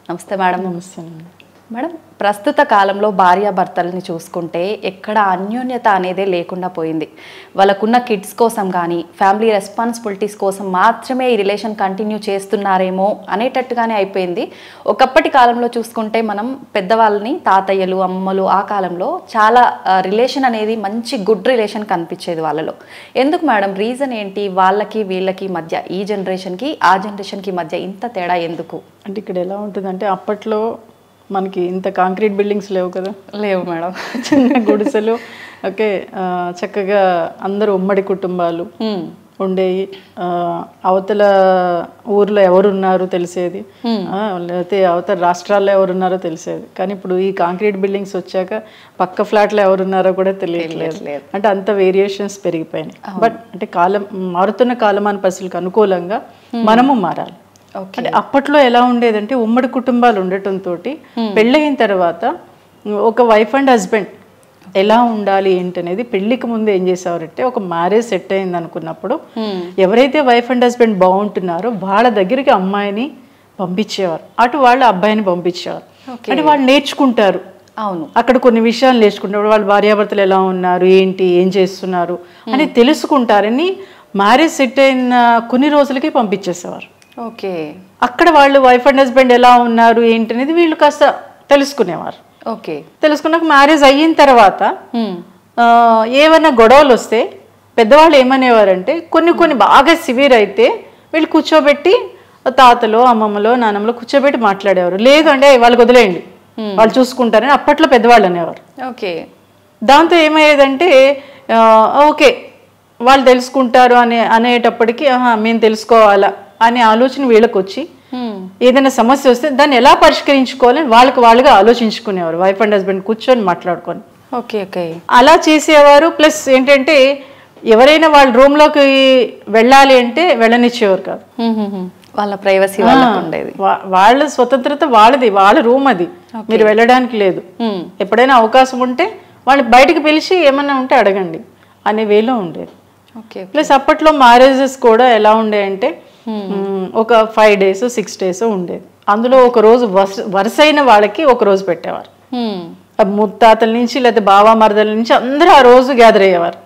నమస్తే మేడం. నమస్తే మేడం, ప్రస్తుత కాలంలో భార్యాభర్తల్ని చూసుకుంటే ఎక్కడ అన్యోన్యత అనేదే లేకుండా పోయింది. వాళ్ళకున్న కిడ్స్ కోసం కానీ ఫ్యామిలీ రెస్పాన్సిబిలిటీస్ కోసం మాత్రమే ఈ రిలేషన్ కంటిన్యూ చేస్తున్నారేమో అనేటట్టుగానే అయిపోయింది. ఒకప్పటి కాలంలో చూసుకుంటే మనం పెద్దవాళ్ళని, తాతయ్యలు, అమ్మలు ఆ కాలంలో చాలా రిలేషన్ అనేది మంచి గుడ్ రిలేషన్ కనిపించేది వాళ్ళలో. ఎందుకు మేడం, రీజన్ ఏంటి? వాళ్ళకి వీళ్ళకి మధ్య, ఈ జనరేషన్కి ఆ జనరేషన్కి మధ్య ఇంత తేడా ఎందుకు? అంటే ఇక్కడ ఎలా ఉంటుందంటే అప్పట్లో మనకి ఇంత కాంక్రీట్ బిల్డింగ్స్ లేవు కదా. లేవు మేడం. చిన్న గుడిసెలు, ఓకే, చక్కగా అందరూ ఉమ్మడి కుటుంబాలు ఉండేవి. అవతల ఊర్లో ఎవరున్నారు తెలిసేది, లేకపోతే అవతల రాష్ట్రాల్లో ఎవరున్నారో తెలిసేది. కానీ ఇప్పుడు ఈ కాంక్రీట్ బిల్డింగ్స్ వచ్చాక పక్క ఫ్లాట్లో ఎవరున్నారో కూడా తెలియట్లేదు. అంటే అంత వేరియేషన్స్ పెరిగిపోయినాయి. బట్ అంటే మారుతున్న కాలమాన పరిస్థితులకు అనుకూలంగా మనము మారాలి. అంటే అప్పట్లో ఎలా ఉండేదంటే ఉమ్మడి కుటుంబాలు ఉండటంతో పెళ్ళయిన తర్వాత ఒక వైఫ్ అండ్ హస్బెండ్ ఎలా ఉండాలి ఏంటనేది పెళ్లికి ముందు ఏం చేసేవారంటే, ఒక మ్యారేజ్ సెట్ అయింది అనుకున్నప్పుడు ఎవరైతే వైఫ్ అండ్ హస్బెండ్ బాగుంటున్నారో వాళ్ళ దగ్గరికి అమ్మాయిని పంపించేవారు, అటు వాళ్ళు అబ్బాయిని పంపించేవారు. అంటే వాళ్ళు నేర్చుకుంటారు. అవును, అక్కడ కొన్ని విషయాలు నేర్చుకుంటారు. వాళ్ళ భార్యాభర్తలు ఎలా ఉన్నారు, ఏంటి, ఏం చేస్తున్నారు అని తెలుసుకుంటారని మ్యారేజ్ సెట్ అయిన కొన్ని రోజులకి పంపించేసేవారు. ఓకే, అక్కడ వాళ్ళు వైఫ్ అండ్ హస్బెండ్ ఎలా ఉన్నారు ఏంటనేది వీళ్ళు కాస్త తెలుసుకునేవారు. ఓకే, తెలుసుకున్నాక మ్యారేజ్ అయిన తర్వాత ఏమైనా గొడవలు వస్తే పెద్దవాళ్ళు ఏమనేవారంటే, కొన్ని బాగా సివియర్ అయితే వీళ్ళు కూర్చోబెట్టి తాతలో, అమ్మమ్మలో, నాన్నమ్మలో కూర్చోబెట్టి మాట్లాడేవారు. లేదు అంటే వాళ్ళకి వదిలేయండి, వాళ్ళు చూసుకుంటారని అప్పట్లో పెద్దవాళ్ళు అనేవారు. ఓకే, దాంతో ఏమయ్యేదంటే ఓకే వాళ్ళు తెలుసుకుంటారు అనేటప్పటికీ మేము తెలుసుకోవాలా అనే ఆలోచన వీళ్ళకి వచ్చి ఏదైనా సమస్య వస్తే దాన్ని ఎలా పరిష్కరించుకోవాలని వాళ్ళుగా ఆలోచించుకునేవారు. వైఫ్ అండ్ హస్బెండ్ కూర్చొని మాట్లాడుకొని. ఓకే, ఓకే, అలా చేసేవారు. ప్లస్ ఏంటంటే ఎవరైనా వాళ్ళ రూమ్లోకి వెళ్ళాలి అంటే వెళ్ళనిచ్చేవారు కాదు. వాళ్ళ ప్రైవసీ ఉండేది. వాళ్ళ స్వతంత్రత వాళ్ళది, వాళ్ళ రూమ్ అది, మీరు వెళ్ళడానికి లేదు. ఎప్పుడైనా అవకాశం ఉంటే వాళ్ళు బయటకు పిలిచి ఏమన్నా ఉంటే అడగండి అనే వేలో ఉండేది. ప్లస్ అప్పట్లో మ్యారేజెస్ కూడా ఎలా ఉండేయంటే ఒక 5 days 6 days ఉండేది. అందులో ఒక రోజు వరుసైన వాళ్ళకి ఒక రోజు పెట్టేవారు. ముత్తాతల నుంచి లేదా బావా మరదల నుంచి అందరూ ఆ రోజు గ్యాదర్ అయ్యేవారు.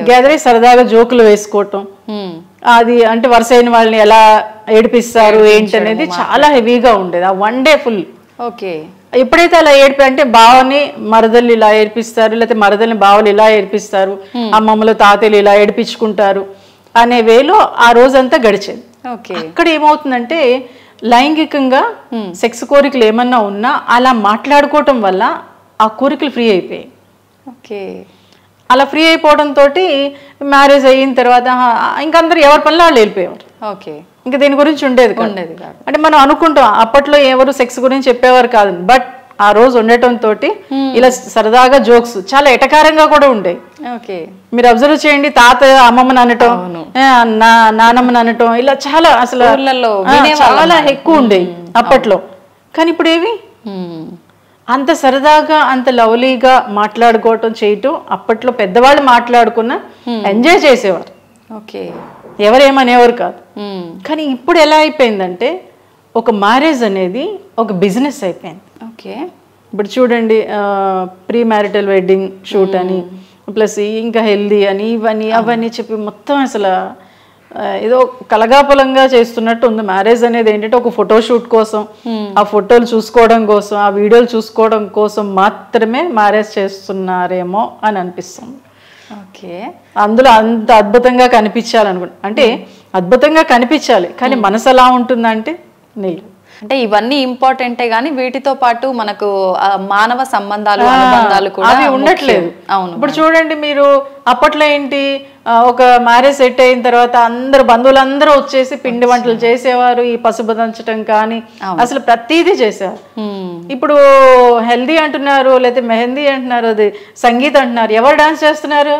గ్యాదర్ అయ్యి సరదాగా జోకులు వేసుకోవటం, అది అంటే వరుసైన వాళ్ళని ఎలా ఏడిపిస్తారు ఏంటనేది చాలా హెవీగా ఉండేది. ఆ 1 day ఫుల్. ఓకే, ఎప్పుడైతే అలా అంటే బావని మరదలు ఇలా ఏడిపిస్తారు, లేకపోతే మరదల్ని బావలు ఇలా ఏడిపిస్తారు, అమ్మమ్మలు తాతయ్యలు ఇలా ఏడిపించుకుంటారు అనే వేలో ఆ రోజంతా గడిచేది. అక్కడ ఏమవుతుందంటే లైంగికంగా సెక్స్ కోరికలు ఏమన్నా ఉన్నా అలా మాట్లాడుకోవటం వల్ల ఆ కోరికలు ఫ్రీ అయిపోయాయి. ఓకే, అలా ఫ్రీ అయిపోవడంతో మ్యారేజ్ అయిన తర్వాత ఇంకందరూ ఎవరి పనిలో వాళ్ళు వెళ్ళిపోయేవారు. ఓకే, ఇంకా దీని గురించి ఉండేది కాదు. అంటే మనం అనుకుంటాం అప్పట్లో ఎవరు సెక్స్ గురించి చెప్పేవారు కాదు. బట్ ఆ రోజు ఉండటంతో ఇలా సరదాగా జోక్స్ చాలా ఎటకారంగా కూడా ఉండేవి. మీరు అబ్జర్వ్ చేయండి, తాత అమ్మమ్మని అనటం, నానమ్మని అనటం, ఇలా చాలా అసలు చాలా ఎక్కువ ఉండేవి అప్పట్లో. కానీ ఇప్పుడు ఏవి అంత సరదాగా అంత లవ్లీగా మాట్లాడుకోవటం చేయటం అప్పట్లో పెద్దవాళ్ళు మాట్లాడుకున్న ఎంజాయ్ చేసేవారు. ఎవరేమనేవారు కాదు. కానీ ఇప్పుడు ఎలా అయిపోయిందంటే ఒక మ్యారేజ్ అనేది ఒక బిజినెస్ అయిపోయింది. ఇప్పుడు చూడండి, ప్రీ మ్యారిటల్ వెడ్డింగ్ షూట్ అని, ప్లస్ ఇంకా హెల్దీ అని, ఇవన్నీ అవన్నీ చెప్పి మొత్తం అసలు ఏదో కలగాపులంగా చేస్తున్నట్టు ఉంది. మ్యారేజ్ అనేది ఏంటంటే ఒక ఫోటోషూట్ కోసం, ఆ ఫోటోలు చూసుకోవడం కోసం, ఆ వీడియోలు చూసుకోవడం కోసం మాత్రమే మ్యారేజ్ చేస్తున్నారేమో అని అనిపిస్తుంది. అందులో అంత అద్భుతంగా కనిపించాలనుకుంటా, అంటే అద్భుతంగా కనిపించాలి, కానీ మనసు ఎలా ఉంటుందంటే నీళ్ళు. అంటే ఇవన్నీ ఇంపార్టెంటే గానీ వీటితో పాటు మనకు మానవ సంబంధాలు, అనుబంధాలు కూడా ఉండట్లేదు. అవును, ఇప్పుడు చూడండి మీరు అప్పట్లో ఏంటి, ఒక మ్యారేజ్ సెట్ అయిన తర్వాత అందరు బంధువులందరూ వచ్చేసి పిండి వంటలు చేసేవారు, ఈ పసుపు దంచడం కానీ అసలు ప్రతిదీ చేసేవారు. ఇప్పుడు హెల్దీ అంటున్నారు, లేకపోతే మెహందీ అంటున్నారు, అది సంగీత్ అంటున్నారు. ఎవరు డాన్స్ చేస్తున్నారు?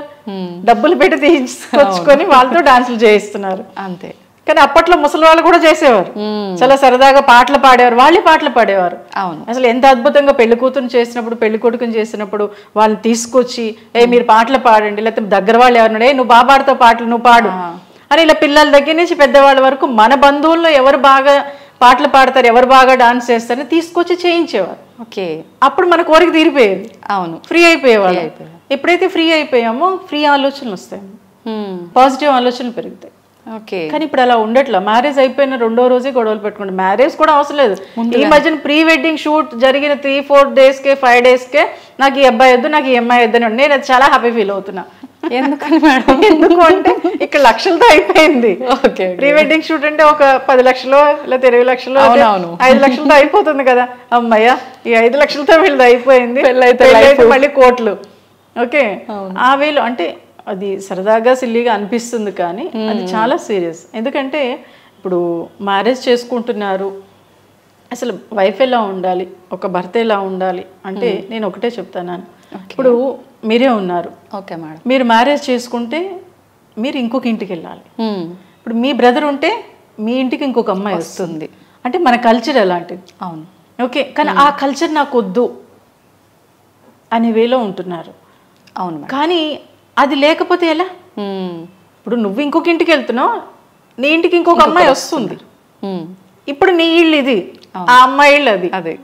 డబ్బులు పెట్టి తీసుకొచ్చుకొని వాళ్ళతో డాన్సులు చేయిస్తున్నారు అంతే. కానీ అప్పట్లో ముసలి వాళ్ళు కూడా చేసేవారు, చాలా సరదాగా పాటలు పాడేవారు, వాళ్ళే పాటలు పాడేవారు. అసలు ఎంత అద్భుతంగా పెళ్లి కూతురు చేసినప్పుడు, పెళ్లి కొడుకుని చేసినప్పుడు వాళ్ళని తీసుకొచ్చి మీరు పాటలు పాడండి, లేకపోతే దగ్గర వాళ్ళు ఎవరన్నా నువ్వు బాబాడితో పాటలు నువ్వు పాడు అని ఇలా పిల్లల దగ్గర నుంచి పెద్దవాళ్ళ వరకు మన బంధువుల్లో ఎవరు బాగా పాటలు పాడతారు, ఎవరు బాగా డాన్స్ చేస్తారని తీసుకొచ్చి చేయించేవారు. ఓకే. అప్పుడు మన కోరిక తీరిపోయేది, అవును, ఫ్రీ అయిపోయేవాళ్ళు. ఎప్పుడైతే ఫ్రీ అయిపోయామో ఫ్రీ ఆలోచనలు వస్తాయి, పాజిటివ్ ఆలోచనలు పెరుగుతాయి. ఓకే. కానీ ఇప్పుడు అలా ఉండట్లా. మ్యారేజ్ అయిపోయిన 2వ రోజే గొడవలు పెట్టుకుంటాం. మ్యారేజ్ కూడా అవసరం లేదు, ఈ మధ్యన ప్రీ వెడ్డింగ్ షూట్ జరిగిన 3-4 డేస్కే 5 డేస్కే నాకు ఈ అబ్బాయి వద్దు, నాకు ఈ అమ్మాయి వద్దు అని నేను అది చాలా హ్యాపీ ఫీల్ అవుతున్నా. ఎందుకని మేడం? ఎందుకు అంటే ఇక్కడ లక్షలతో అయిపోయింది. ప్రీ వెడ్డింగ్ షూట్ అంటే ఒక 10 లక్షలు లేకపోతే 20 లక్షలు 5 లక్షలతో అయిపోతుంది కదా. అమ్మయ్య ఈ 5 లక్షలతో వీళ్ళది అయిపోయింది, పెళ్ళైతే మళ్ళీ కోట్లు. ఓకే, ఆ వేలు అంటే అది సరదాగా సిల్లీగా అనిపిస్తుంది, కానీ అది చాలా సీరియస్. ఎందుకంటే ఇప్పుడు మ్యారేజ్ చేసుకుంటున్నారు, అసలు వైఫ్ ఎలా ఉండాలి, ఒక భర్త ఎలా ఉండాలి అంటే నేను ఒకటే చెప్తాను. ఇప్పుడు మీరే ఉన్నారు, ఓకే మేడం, మీరు మ్యారేజ్ చేసుకుంటే మీరు ఇంకొక ఇంటికి వెళ్ళాలి. ఇప్పుడు మీ బ్రదర్ ఉంటే మీ ఇంటికి ఇంకొక అమ్మాయి వస్తుంది. అంటే మన కల్చర్ ఎలాంటిది. అవును, ఓకే, కానీ ఆ కల్చర్ నాకు వద్దు అనే వేలో ఉంటున్నారు. అవును, కానీ అది లేకపోతే ఎలా? ఇప్పుడు నువ్వు ఇంకొక ఇంటికి వెళ్తున్నావు, నీ ఇంటికి ఇంకొక అమ్మాయి వస్తుంది. ఇప్పుడు నీ ఇల్లు ఇది, ఆ అమ్మాయి ఇల్లు అది. అదే,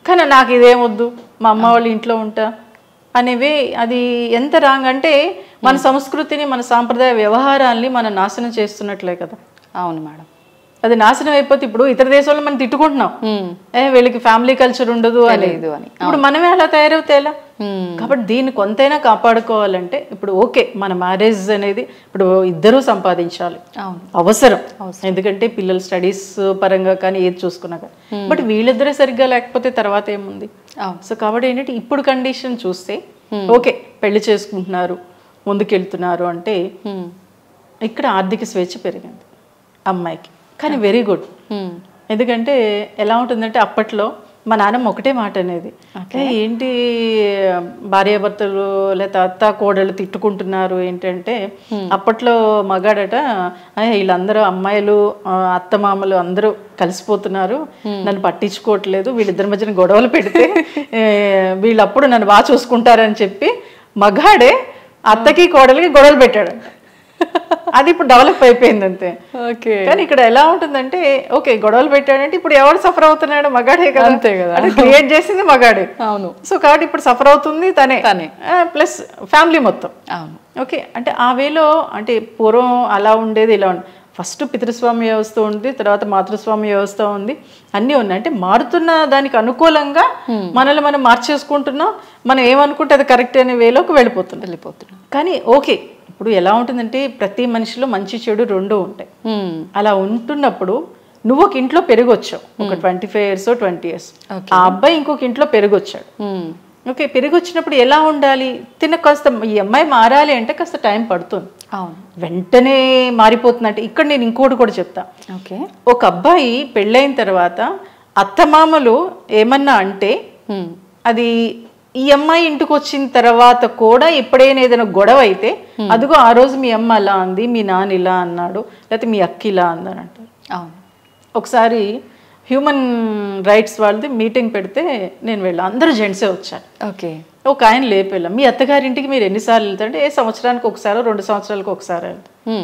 కానీ నాకు ఇదేమొద్దు, మా అమ్మ వాళ్ళ ఇంట్లో ఉంటా అనేవి. అది ఎంత రాంగ్ అంటే మన సంస్కృతిని, మన సాంప్రదాయ వ్యవహారాల్ని మనం నాశనం చేస్తున్నట్లే కదా. అవును మేడం, అది నాశనం అయిపోతే ఇప్పుడు ఇతర దేశాల్లో మనం తిట్టుకుంటున్నాం, వీళ్ళకి ఫ్యామిలీ కల్చర్ ఉండదు అని. ఇప్పుడు మనమే అలా తయారవుతే ఎలా? కాబట్టి దీన్ని కొంతైనా కాపాడుకోవాలంటే ఇప్పుడు ఓకే, మన మ్యారేజ్ అనేది ఇప్పుడు ఇద్దరూ సంపాదించాలి, అవసరం. ఎందుకంటే పిల్లల స్టడీస్ పరంగా కానీ ఏది చూసుకున్నా కానీ. బట్ వీళ్ళిద్దరే సరిగ్గా లేకపోతే తర్వాత ఏముంది? సో కాబట్టి ఏంటంటే ఇప్పుడు కండిషన్ చూస్తే ఓకే, పెళ్లి చేసుకుంటున్నారు, ముందుకెళ్తున్నారు అంటే ఇక్కడ ఆర్థిక స్వేచ్ఛ పెరిగింది అమ్మాయికి. కానీ వెరీ గుడ్. ఎందుకంటే ఎలా ఉంటుందంటే అప్పట్లో మా నాన్నమ్మ ఒకటే మాట అనేది, ఏంటి భార్యాభర్తలు లేదా అత్త కోడలు తిట్టుకుంటున్నారు ఏంటంటే, అప్పట్లో మగాడట వీళ్ళందరూ అమ్మాయిలు అత్తమామలు అందరూ కలిసిపోతున్నారు, నన్ను పట్టించుకోవట్లేదు, వీళ్ళిద్దరి మధ్యన గొడవలు పెడితే వీళ్ళప్పుడు నన్ను బాగా చూసుకుంటారని చెప్పి మగాడే అత్తకి కోడలికి గొడవలు పెట్టాడు. అది ఇప్పుడు డెవలప్ అయిపోయింది అంతే. ఓకే, కానీ ఇక్కడ ఎలా ఉంటుందంటే ఓకే గొడవలు పెట్టాడంటే ఇప్పుడు ఎవరు సఫర్ అవుతున్నాడు? మగాడే కదా. అంతే కదా, క్రియేట్ చేసింది మగాడే. అవును. సో కాబట్టి ఇప్పుడు సఫర్ అవుతుంది తనే, ప్లస్ ఫ్యామిలీ మొత్తం. అవును. ఓకే, అంటే ఆ వేలో అంటే పూర్వం అలా ఉండేది, ఇలా ఉండేది. ఫస్ట్ పితృస్వామ్య వ్యవస్థ ఉంది, తర్వాత మాతృస్వామ్య వ్యవస్థ ఉంది, అన్నీ ఉన్నాయి. అంటే మారుతున్న దానికి అనుకూలంగా మనల్ని మనం మార్చేసుకుంటున్నాం, మనం ఏమనుకుంటే అది కరెక్ట్ అనే వేలోకి వెళ్ళిపోతున్నాం. కానీ ఓకే, ఇప్పుడు ఎలా ఉంటుందంటే ప్రతి మనిషిలో మంచి చెడు రెండు ఉంటాయి. అలా ఉంటున్నప్పుడు నువ్వు ఒక ఇంట్లో పెరిగొచ్చావు, ఒక 25 years 20 years, ఆ అబ్బాయి ఇంకొక ఇంట్లో పెరిగొచ్చాడు. ఓకే, పెరిగొచ్చినప్పుడు ఎలా ఉండాలి? కాస్త ఈ అమ్మాయి మారాలి అంటే కాస్త టైం పడుతుంది, వెంటనే మారిపోతుందంటే. ఇక్కడ నేను ఇంకోటి కూడా చెప్తా. ఓకే, ఒక అబ్బాయి పెళ్ళైన తర్వాత అత్తమామలు ఏమన్నా అంటే అది ఈ అమ్మాయి ఇంటికి వచ్చిన తర్వాత కూడా ఎప్పుడైనా ఏదైనా గొడవ అయితే అదిగో ఆ రోజు మీ అమ్మ అలా అంది, మీ నాన్న ఇలా అన్నాడు, లేకపోతే మీ అక్క ఇలా అందని అంటారు. ఒకసారి హ్యూమన్ రైట్స్ వాళ్ళది మీటింగ్ పెడితే నేను వెళ్ళాను, అందరూ జెంట్సే వచ్చారు. ఓకే, ఒక ఆయన లేపెళ్ళాం, మీ అత్తగారింటికి మీరు ఎన్నిసార్లు వెళ్తారంటే సంవత్సరానికి ఒకసారి 2 సంవత్సరాలకు ఒకసారి వెళ్తాం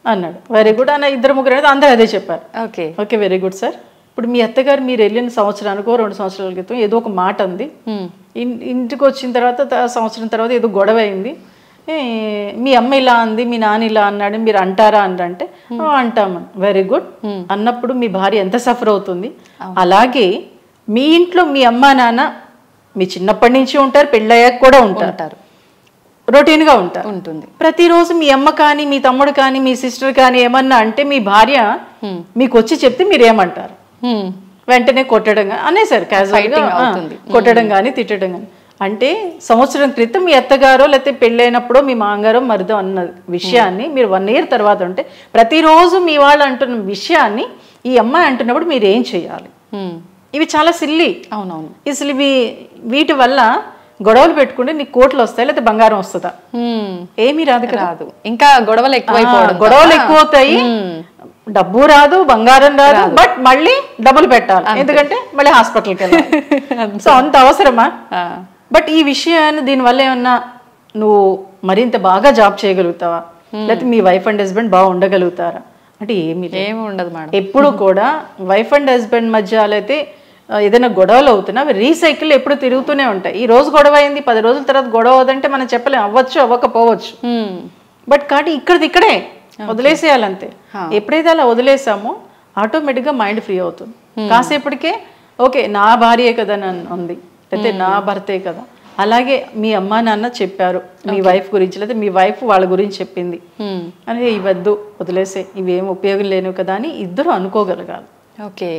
అన్నాడు. వెరీ గుడ్ అన్న, 2-3 అనేది అందరూ అదే చెప్పారు. Okay, okay very good sir. ఇప్పుడు మీ అత్తగారు మీరు వెళ్ళిన సంవత్సరానికో 2 సంవత్సరాల క్రితం ఏదో ఒక మాట అంది, ఇంటికి వచ్చిన తర్వాత సంవత్సరం తర్వాత ఏదో గొడవ అయింది, మీ అమ్మ ఇలా అంది, మీ నాన్న ఇలా అన్నాడు, మీరు అంటారా అంటే అంటామని. Very good. అన్నప్పుడు మీ భార్య ఎంత సఫర్ అవుతుంది? అలాగే మీ ఇంట్లో మీ అమ్మ నాన్న మీ చిన్నప్పటి నుంచి ఉంటారు, పెళ్ళయ్యాక కూడా ఉంటారు, రొటీన్గా ఉంటుంది. ప్రతిరోజు మీ అమ్మ కానీ మీ తమ్ముడు కానీ మీ సిస్టర్ కానీ ఏమన్నా అంటే మీ భార్య మీకు వచ్చి చెప్తే మీరు ఏమంటారు? వెంటనే కొట్టడం కానీ అనేసారు, క్యాజువల్గా కొట్టడం కానీ తిట్టడం కానీ. అంటే సంవత్సరం క్రితం మీ అత్తగారో లేకపోతే పెళ్ళైనప్పుడో మీ మామగారో మరిదో అన్న విషయాన్ని మీరు 1 year తర్వాత ఉంటే ప్రతిరోజు మీ వాళ్ళు అంటున్న విషయాన్ని ఈ అమ్మాయి అంటున్నప్పుడు మీరు ఏం చేయాలి? ఇవి చాలా సిల్లీ. అవునవును. అసలు వీటి వల్ల గొడవలు పెట్టుకుంటే నీకు కోట్లు వస్తాయి లేకపోతే బంగారం వస్తుందా? ఏమీ రాదు. ఇంకా గొడవలు ఎక్కువవుతాయి, డబ్బు రాదు, బంగారం రాదు, బట్ మళ్ళీ డబ్బులు పెట్టాలి, ఎందుకంటే మళ్ళీ హాస్పిటల్కి వెళ్ళాలి. సో అంత అవసరమా? బట్ ఈ విషయాన్ని దీనివల్ల ఏమన్నా నువ్వు మరింత బాగా జాబ్ చేయగలుగుతావా, లేకపోతే మీ వైఫ్ అండ్ హస్బెండ్ బాగా ఉండగలుగుతారా అంటే ఏమి ఉండదు మేడం. ఎప్పుడు కూడా వైఫ్ అండ్ హస్బెండ్ మధ్య అయితే ఏదైనా గొడవలు అవుతున్నా అవి రీసైకిల్ ఎప్పుడు తిరుగుతూనే ఉంటాయి. ఈ రోజు గొడవ అయింది, 10 రోజుల తర్వాత గొడవ అవుదంటే మనం చెప్పలేం, అవ్వచ్చు అవ్వకపోవచ్చు. బట్ కాబట్టి ఇక్కడే వదిలేసేయాలంతే. ఎప్పుడైతే అలా వదిలేసామో ఆటోమేటిక్గా మైండ్ ఫ్రీ అవుతుంది. కాసేపటికే ఓకే నా భార్యే కదా నన్ను ఉంది, లేకపోతే నా భర్తే కదా. అలాగే మీ అమ్మా నాన్న చెప్పారు మీ వైఫ్ గురించి, లేదా మీ వైఫ్ వాళ్ళ గురించి చెప్పింది అని ఇవద్దు వదిలేసే, ఇవేం ఉపయోగం లేనివి కదా అని ఇద్దరు అనుకోగలగాలి. ఓకే.